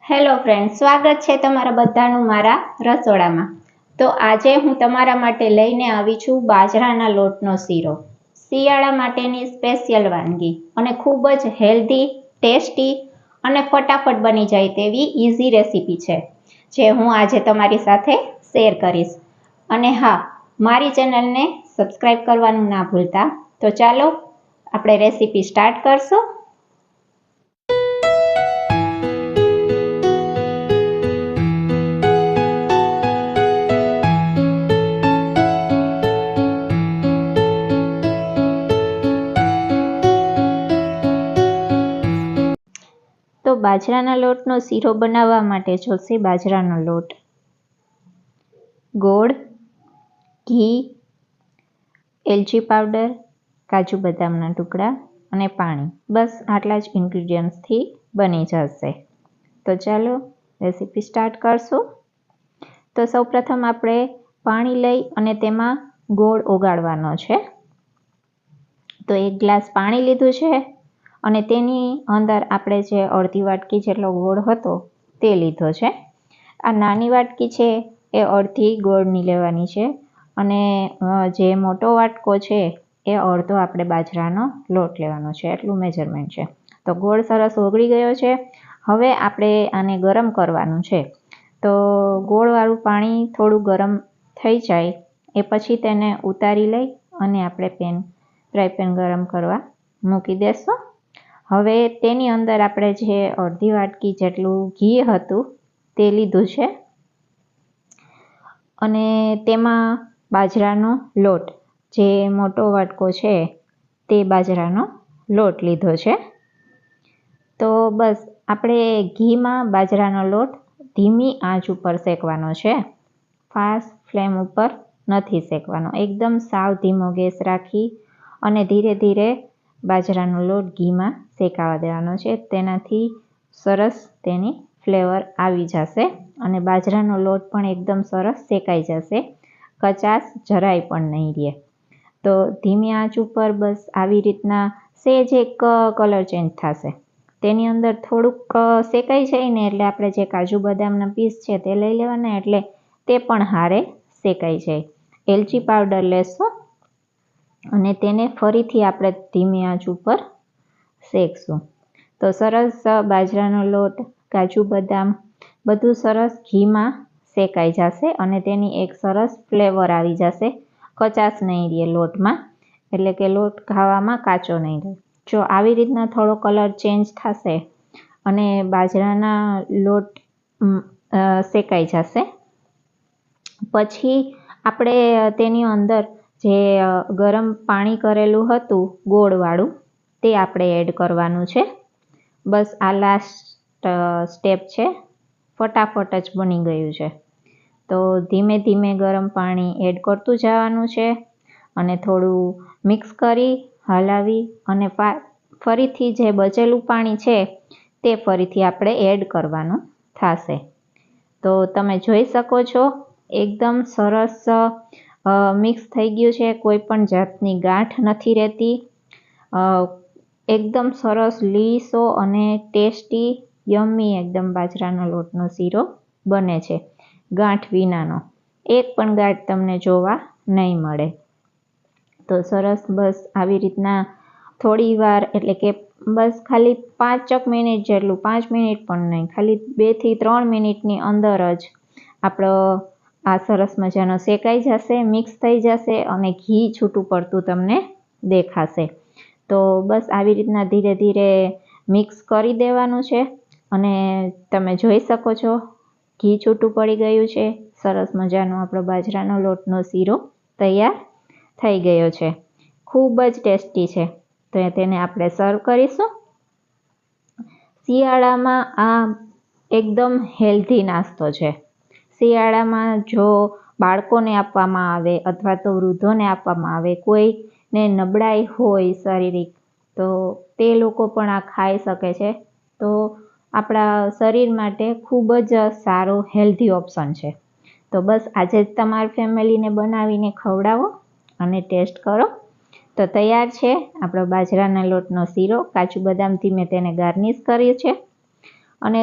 Hello friend, સ્વાગત છે તમારા બધાનું મારા રસોડામાં। તો આજે હું તમારા માટે લઈને આવી છું બાજરાના લોટનો શીરો। શિયાળા માટેની સ્પેશિયલ વાનગી અને ખૂબ જ હેલ્ધી, ટેસ્ટી અને ફટાફટ બની જાય તેવી ઇઝી રેસીપી છે, જે હું આજે તમારી સાથે શેર કરીશ। અને હા, મારી ચેનલને સબસ્ક્રાઈબ કરવાનું ના ભૂલતા। તો ચાલો આપણે રેસીપી સ્ટાર્ટ કરશું। તો બાજરાના લોટનો શીરો બનાવવા માટે જોશે બાજરાનો લોટ, ગોળ, ઘી, એલચી પાવડર, કાજુ બદામના ટુકડા અને પાણી। બસ આટલા જ ઇન્ગ્રીડિયન્ટ્સથી બની જશે। તો ચાલો રેસીપી સ્ટાર્ટ કરશું। તો સૌપ્રથમ આપણે પાણી લઈ અને તેમાં ગોળ ઓગાળવાનો છે। તો 1 ગ્લાસ પાણી લીધું છે અને તેની અંદર આપણે જે અડધી વાટકી જેટલો ગોળ હતો તે લીધો છે। આ નાની વાટકી છે એ અડધી ગોળની લેવાની છે અને જે મોટો વાટકો છે એ અડધો આપણે બાજરાનો લોટ લેવાનો છે, એટલું મેજરમેન્ટ છે। તો ગોળ સરસ ઓગળી ગયો છે। હવે આપણે આને ગરમ કરવાનું છે। તો ગોળવાળું પાણી થોડું ગરમ થઈ જાય એ પછી તેને ઉતારી લઈ અને આપણે ફ્રાય પેન ગરમ કરવા મૂકી દેશું। હવે તેની અંદર આપણે જે અડધી વાટકી જેટલું ઘી હતું તે લીધું છે અને તેમાં બાજરાનો લોટ, જે મોટો વાટકો છે તે બાજરાનો લોટ લીધો છે। તો બસ આપણે ઘીમાં બાજરાનો લોટ ધીમી આંચ ઉપર શેકવાનો છે, ફાસ્ટ ફ્લેમ ઉપર નથી શેકવાનો। એકદમ સાવ ધીમો ગેસ રાખી અને ધીરે ધીરે બાજરાનો લોટ ઘીમાં શેકાવા દેવાનો છે। તેનાથી સરસ તેની ફ્લેવર આવી જશે અને બાજરાનો લોટ પણ એકદમ સરસ શેકાઈ જશે, કચાશ જરાય પણ નહીં રહે। તો ધીમી આંચ ઉપર બસ આવી રીતના સહેજ એક કલર ચેન્જ થશે, તેની અંદર થોડુંક શેકાઈ જાય ને એટલે આપણે જે કાજુ બદામના પીસ છે તે લઈ લેવાના, એટલે તે પણ હારે શેકાઈ જાય। એલચી પાવડર લેશું અને તેને ફરીથી આપણે ધીમી આંચ ઉપર શેકશું। તો સરસ બાજરાનો લોટ, કાજુ બદામ બધું સરસ ઘીમાં શેકાઈ જશે અને તેની એક સરસ ફ્લેવર આવી જશે, કચાશ નહીં રહે લોટમાં, એટલે કે લોટ ખાવામાં કાચો નહીં રહે। જો આવી રીતના થોડો કલર ચેન્જ થશે અને બાજરાના લોટ શેકાઈ જશે પછી આપણે તેની અંદર જે ગરમ પાણી કરેલું હતું ગોળવાળું તે આપણે એડ કરવાનું છે। બસ આ લાસ્ટ સ્ટેપ છે, ફટાફટ જ બની ગયું છે। તો ધીમે ધીમે ગરમ પાણી એડ કરતું જવાનું છે અને થોડું મિક્સ કરી હલાવી અને ફરીથી જે બચેલું પાણી છે તે ફરીથી આપણે એડ કરવાનું થશે। તો તમે જોઈ શકો છો એકદમ સરસ મિક્સ થઈ ગયું છે, કોઈ પણ જાતની ગાંઠ નથી રહેતી, એકદમ સરસ લીસો અને ટેસ્ટી યમ્મી એકદમ બાજરાનો લોટનો શીરો બને છે, ગાંઠ વિનાનો, એક પણ ગાંઠ તમને જોવા નહીં મળે। તો સરસ બસ આવી રીતના થોડી વાર, એટલે કે બસ ખાલી 5 મિનિટ જેટલું, 5 મિનિટ પણ નહીં, ખાલી 2 થી 3 મિનિટની અંદર જ આપણો આ સરસ મજાનો શેકાઈ જશે, મિક્સ થઈ જશે અને ઘી છૂટું પડતું તમને દેખાશે। તો બસ આવી રીતના ધીરે ધીરે મિક્સ કરી દેવાનું છે અને તમે જોઈ શકો છો ઘી છૂટું પડી ગયું છે, સરસ મજાનો આપણો બાજરાનો લોટનો શીરો તૈયાર થઈ ગયો છે, ખૂબ જ ટેસ્ટી છે। તો તેને આપણે સર્વ કરીશું। શિયાળામાં આ એકદમ હેલ્ધી નાસ્તો છે। શિયાળામાં જો બાળકોને આપવામાં આવે અથવા તો વૃદ્ધોને આપવામાં આવે, કોઈને નબળાઈ હોય શારીરિક, તો તે લોકો પણ આ ખાઈ શકે છે। તો આપણા શરીર માટે ખૂબ જ સારો હેલ્ધી ઓપ્શન છે। તો બસ આજે જ તમારી ફેમિલીને બનાવીને ખવડાવો અને ટેસ્ટ કરો। તો તૈયાર છે આપણો બાજરાના લોટનો શીરો, કાજુ બદામથી મેં તેને ગાર્નિશ કર્યું છે અને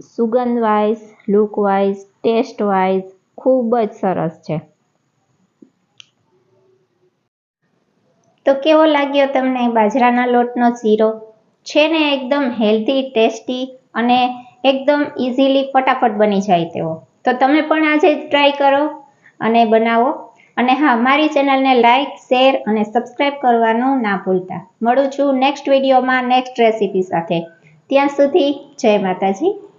સુગંધ wise, look wise, taste wise ખૂબ જ સરસ છે. તો કેવો લાગ્યો તમને બાજરાના લોટનો શીરો? છે ને એકદમ હેલ્ધી, ટેસ્ટી અને એકદમ ઇઝીલી ફટાફટ બની જાય તેવો. તો તમે પણ આજે ટ્રાય કરો અને બનાવો. અને હા, મારી ચેનલને લાઇક, શેર અને સબસ્ક્રાઈબ કરવાનું ના ભૂલતા. મળું છું નેક્સ્ટ વિડીયોમાં નેક્સ્ટ રેસીપી સાથે. ત્યાં સુધી જય માતાજી.